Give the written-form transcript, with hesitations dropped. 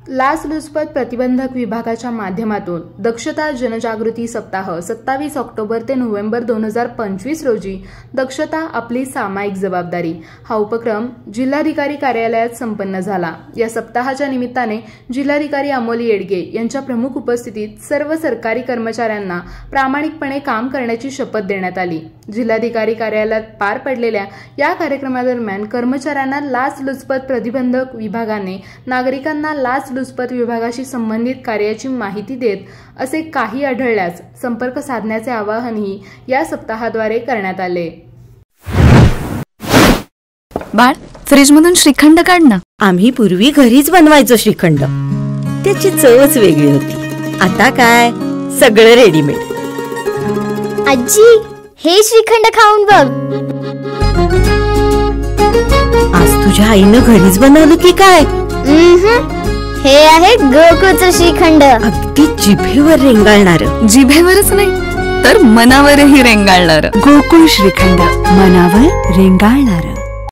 लाचलुचपत प्रतिबंधक विभागाच्या माध्यमातून दक्षता जनजागृती सप्ताह 27 ऑक्टोबर ते नोव्हेंबर 2025 रोजी दक्षता आपली सामायिक जबाबदारी हा उपक्रम जिल्हाधिकारी कार्यालयात संपन्न झाला। या सप्ताहाच्या निमित्ताने जिल्हाधिकारी अमोल येडगे यांच्या प्रमुख उपस्थितीत सर्व सरकारी कर्मचाऱ्यांना प्रामाणिकपणे काम करण्याची शपथ देण्यात आली। जिल्हाधिकारी कार्यालयात पार पडलेल्या या कार्यक्रमादरम्यान कर्मचाऱ्यांना लाचलुचपत प्रतिबंधक विभागाने नागरिकांना लाचलुचपत विभागाशी संबंधित कार्याची माहिती देत असे काही आढळल्यास संपर्क साधण्याचे आवाहनही या सप्ताहाद्वारे करण्यात आले। बाळ, फ्रीजमधून श्रीखंड काढ ना। आम्ही पूर्वी घरीच बनवायचो श्रीखंड, त्याची चवच वेगळी होती। आता काय सगळं रेडीमेड। आजी, हे श्रीखंड खाऊन बघ। आज तुझ्या आईनं घरीच बनवलं की काय? हे आहे गोकुळचं श्रीखंड, अगदी जिभेवर रेंगाळणार। जिभेवरच नाही तर मनावरही रेंगाळणार। गोकुळ श्रीखंड, मनावर रेंगाळणार।